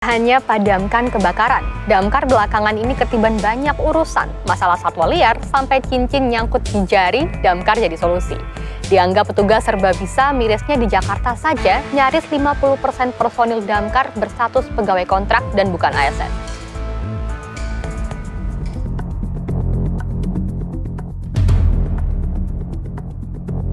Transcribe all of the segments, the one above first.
Hanya padamkan kebakaran. Damkar belakangan ini ketiban banyak urusan. Masalah satwa liar sampai cincin nyangkut di jari, damkar jadi solusi. Dianggap petugas serba bisa, mirisnya di Jakarta saja nyaris 50% personil damkar berstatus pegawai kontrak dan bukan ASN.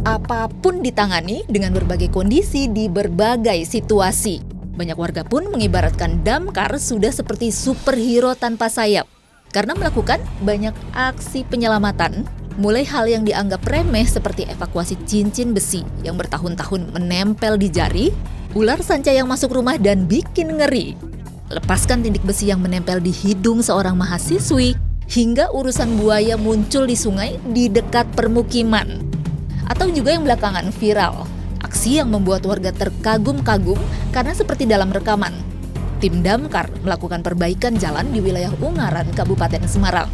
Apapun ditangani dengan berbagai kondisi di berbagai situasi. Banyak warga pun mengibaratkan damkar sudah seperti superhero tanpa sayap. Karena melakukan banyak aksi penyelamatan, mulai hal yang dianggap remeh seperti evakuasi cincin besi yang bertahun-tahun menempel di jari, ular sanca yang masuk rumah dan bikin ngeri, lepaskan tindik besi yang menempel di hidung seorang mahasiswi, hingga urusan buaya muncul di sungai di dekat permukiman. Atau juga yang belakangan viral, aksi yang membuat warga terkagum-kagum karena seperti dalam rekaman. Tim damkar melakukan perbaikan jalan di wilayah Ungaran, Kabupaten Semarang.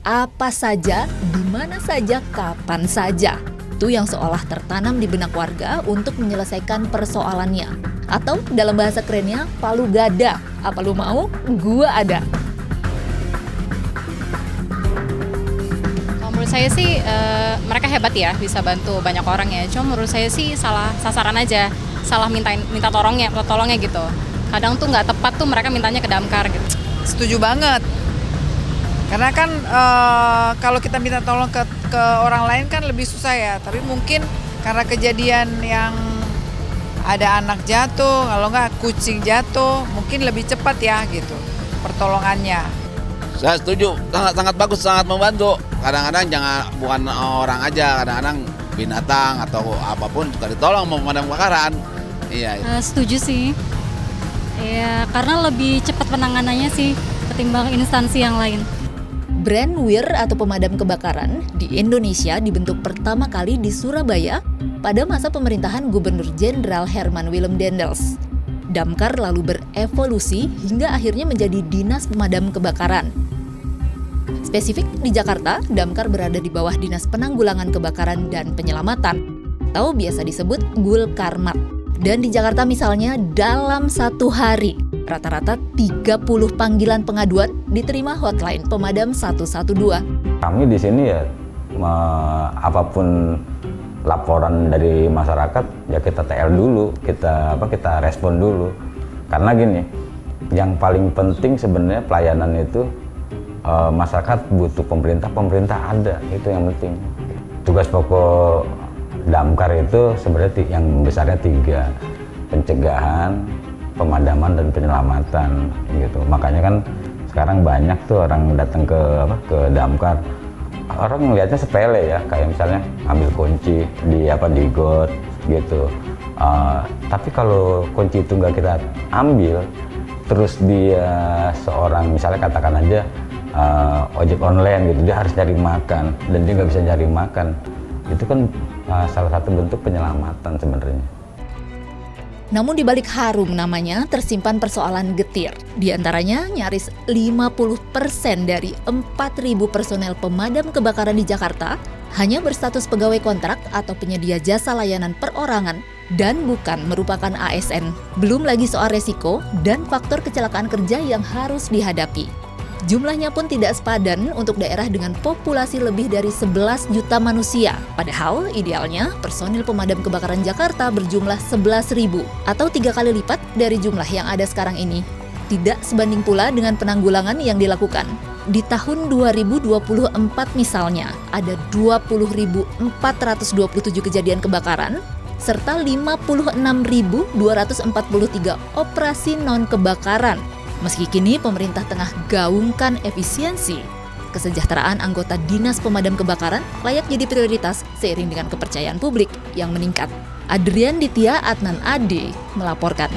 Apa saja, di mana saja, kapan saja. Itu yang seolah tertanam di benak warga untuk menyelesaikan persoalannya. Atau dalam bahasa kerennya, palu gada. Apa lu mau? Gua ada. Menurut saya sih mereka hebat ya, bisa bantu banyak orang ya. Cuma menurut saya sih salah sasaran aja, salah minta tolongnya gitu. Kadang tuh nggak tepat tuh mereka mintanya ke damkar gitu. Setuju banget. Karena kan kalau kita minta tolong ke orang lain kan lebih susah ya. Tapi mungkin karena kejadian yang ada anak jatuh, kalau nggak kucing jatuh, mungkin lebih cepat ya gitu pertolongannya. Saya setuju, sangat bagus, sangat membantu. Kadang-kadang bukan orang aja, kadang-kadang binatang atau apapun juga ditolong memadam kebakaran. Iya. Setuju sih. Ya, karena lebih cepat penanganannya sih ketimbang instansi yang lain. Brand WIR atau pemadam kebakaran di Indonesia dibentuk pertama kali di Surabaya pada masa pemerintahan Gubernur Jenderal Herman Willem Dendels. Damkar lalu berevolusi hingga akhirnya menjadi Dinas Pemadam Kebakaran. Spesifik di Jakarta, damkar berada di bawah Dinas Penanggulangan Kebakaran dan Penyelamatan, atau biasa disebut Gulkarmat. Dan di Jakarta misalnya, dalam satu hari, rata-rata 30 panggilan pengaduan diterima hotline pemadam 112. Kami di sini ya, apapun laporan dari masyarakat, ya kita TL dulu, kita respon dulu. Karena gini, yang paling penting sebenarnya pelayanan itu, masyarakat butuh pemerintah ada, itu yang penting. Tugas pokok damkar itu sebenarnya yang besarnya 3, pencegahan, pemadaman, dan penyelamatan gitu. Makanya kan sekarang banyak tuh orang datang ke damkar, orang melihatnya sepele ya, kayak misalnya ambil kunci di got gitu. Tapi kalau kunci itu nggak kita ambil, terus dia seorang misalnya katakan aja ojek online gitu, dia harus cari makan dan dia nggak bisa cari makan, itu kan salah satu bentuk penyelamatan sebenarnya. Namun di balik harum namanya tersimpan persoalan getir. Di antaranya nyaris 50% dari 4.000 personel pemadam kebakaran di Jakarta hanya berstatus pegawai kontrak atau penyedia jasa layanan perorangan dan bukan merupakan ASN. Belum lagi soal resiko dan faktor kecelakaan kerja yang harus dihadapi. Jumlahnya pun tidak sepadan untuk daerah dengan populasi lebih dari 11 juta manusia. Padahal idealnya personil pemadam kebakaran Jakarta berjumlah 11.000 atau 3 kali lipat dari jumlah yang ada sekarang ini. Tidak sebanding pula dengan penanggulangan yang dilakukan. Di tahun 2024 misalnya, ada 20.427 kejadian kebakaran, serta 56.243 operasi non-kebakaran. Meski kini pemerintah tengah gaungkan efisiensi, kesejahteraan anggota Dinas Pemadam Kebakaran layak jadi prioritas seiring dengan kepercayaan publik yang meningkat. Adrian Ditya Adnan Ade melaporkan.